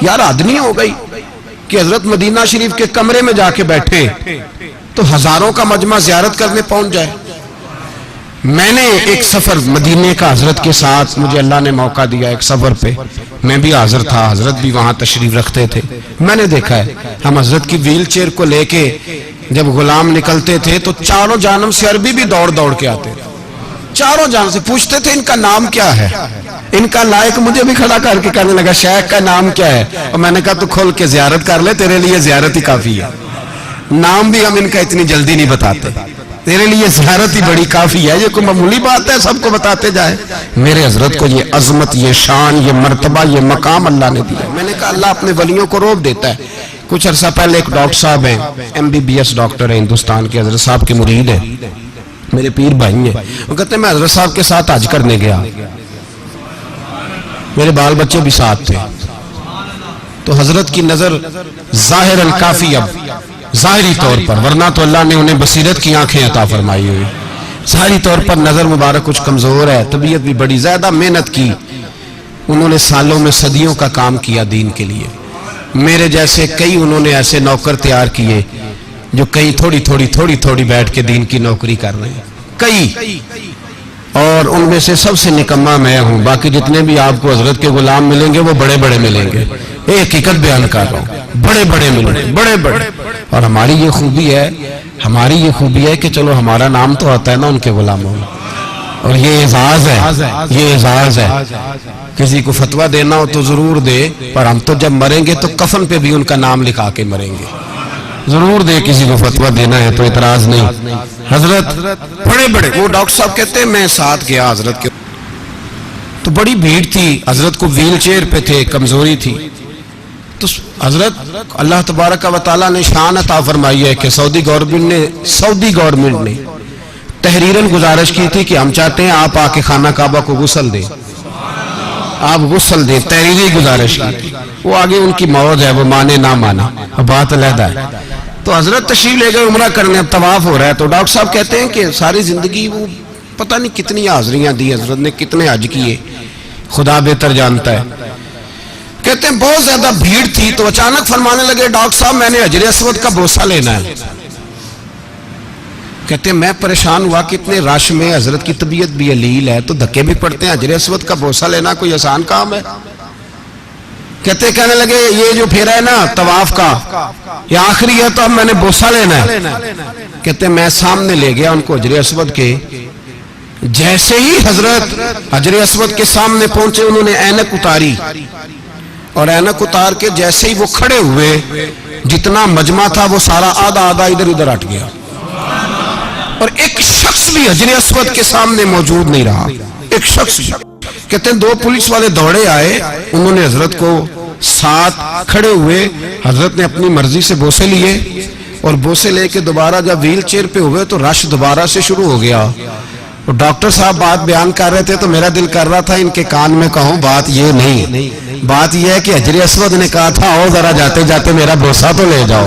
یار آدمی ہو گئی کہ حضرت مدینہ شریف کے کمرے میں جا کے بیٹھے تو ہزاروں کا مجمع زیارت کرنے پہنچ جائے. میں نے ایک سفر مدینے کا حضرت کے ساتھ مجھے اللہ نے موقع دیا ایک سفر پہ, میں بھی حاضر تھا, حضرت بھی وہاں تشریف رکھتے تھے. میں نے دیکھا ہے ہم حضرت کی ویل چیئر کو لے کے جب غلام نکلتے تھے تو چاروں جانب سے عربی بھی دوڑ دوڑ کے آتے تھے, چاروں جانب سے پوچھتے تھے ان کا نام کیا ہے. ان کا لائق مجھے بھی کھڑا کر کے کہنے لگا شیخ کا نام کیا ہے, اور میں نے کہا تو کھول کے زیارت کر لے, تیرے لیے زیارت ہی کافی ہے. نام بھی ہم ان کا اتنی جلدی نہیں بتاتے, تیرے لیے زیارت ہی بڑی کافی ہے. یہ کوئی معمولی بات ہے سب کو بتاتے جائے؟ میرے حضرت کو یہ عظمت, یہ شان, یہ مرتبہ, یہ مقام اللہ نے دیا. میں نے کہا اللہ اپنے ولیوں کو روب دیتا ہے. کچھ عرصہ پہلے ایک ڈاکٹر صاحب ہیں, MBBS ڈاکٹر ہیں ہندوستان کے, حضرت صاحب کے مرید ہیں, میرے پیر بھائی ہیں. وہ کہتے ہیں میں حضرت صاحب کے ساتھ حج کرنے گیا, میرے بال بچے بھی ساتھ تھے, تو حضرت کی نظر ظاہراً کافی, اب ظاہری طور پر, ورنہ تو اللہ نے انہیں بصیرت کی آنکھیں عطا فرمائی ہوئی, ظاہری طور پر نظر مبارک کچھ کمزور ہے, طبیعت بھی بڑی, زیادہ محنت کی انہوں نے, سالوں میں صدیوں کا کام کیا دین کے لیے. میرے جیسے کئی انہوں نے ایسے نوکر تیار کیے جو کئی تھوڑی تھوڑی بیٹھ کے دین کی نوکری کر رہے ہیں, کئی, اور ان میں سے سب سے نکما میں ہوں. باقی جتنے بھی آپ کو حضرت کے غلام ملیں گے وہ بڑے بڑے ملیں گے, ایک حقیقت بیان کر رہا ہوں, بڑے بڑے ملیں گے, بڑے بڑے. اور ہماری یہ خوبی ہے کہ چلو ہمارا نام تو آتا ہے نا ان کے غلاموں میں, اور یہ اعزاز ہے. کسی کو فتویٰ دینا ہو تو ضرور دے, پر ہم تو جب مریں گے تو کفن پہ بھی ان کا نام لکھا کے مریں گے. ضرور دے کسی کو فتویٰ دینا ہے تو اعتراض نہیں. حضرت بڑے, وہ ڈاکٹر صاحب کہتے ہیں میں ساتھ گیا حضرت کے, تو بڑی بھیڑ تھی, حضرت کو ویل چیئر پہ تھے, کمزوری تھی. تو حضرت اللہ تبارک و تعالیٰ نے شان عطا فرمائی ہے کہ سعودی گورنمنٹ نے تحریراً گزارش کی تھی کہ ہم چاہتے ہیں آپ آ کے خانہ کعبہ کو غسل دیں, آپ غسل دیں, تحریری گزارش کی تھی. وہ آگے ان کی موت ہے, وہ مانے نہ مانے بات علیحدہ ہے. تو حضرت تشریف لے گئے عمرہ کرنے, اب طواف ہو رہا ہے. تو ڈاکٹر صاحب کہتے ہیں کہ ساری زندگی وہ پتہ نہیں کتنی حاضریاں دی حضرت نے, کتنے حج کیے, خدا بہتر جانتا ہے. کہتے ہیں بہت زیادہ بھیڑ تھی, تو اچانک فرمانے لگے ڈاکٹر صاحب میں نے حجر اسود کا بوسہ لینا ہے. کہتے ہیں میں پریشان ہوا کہ اتنے رش میں, حضرت کی طبیعت بھی علیل ہے تو دھکے بھی پڑتے ہیں, حجر اسود کا بوسہ لینا کوئی آسان کام ہے؟ کہنے لگے یہ جو پھیرا ہے نا طواف کا, یہ آخری ہے تو اب میں نے بوسہ لینا ہے. کہتے ہیں میں سامنے لے گیا ان کو حجر اسود کے, جیسے ہی حضرت حجر اسود کے سامنے پہنچے انہوں نے اینک اتاری, اور اینک اتار کے جیسے ہی وہ کھڑے ہوئے جتنا مجمع تھا وہ سارا آدھا ادھر ادھر ہٹ گیا, اور ایک شخص بھی حجر اسود کے سامنے موجود نہیں رہا, ایک شخص بھی. کہتے ہیں 2 پولیس والے دوڑے آئے, انہوں نے حضرت کو ساتھ کھڑے ہوئے, حضرت نے اپنی مرضی سے بوسے لیے, اور بوسے لے کے دوبارہ جب ویل چیئر پہ ہوئے تو رش دوبارہ سے شروع ہو گیا. اور ڈاکٹر صاحب بات بیان کر رہے تھے تو میرا دل کر رہا تھا ان کے کان میں کہوں بات یہ نہیں, بات یہ ہے کہ حجر اسود نے کہا تھا آؤ ذرا جاتے جاتے میرا بوسہ تو لے جاؤ.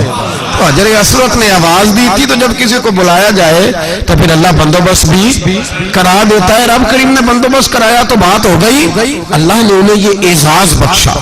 تو حجر اسود نے آواز دی تھی, تو جب کسی کو بلایا جائے تو پھر اللہ بندوبست بھی کرا دیتا ہے. رب کریم نے بندوبست کرایا تو بات ہو گئی, اللہ نے انہیں یہ اعزاز بخشا.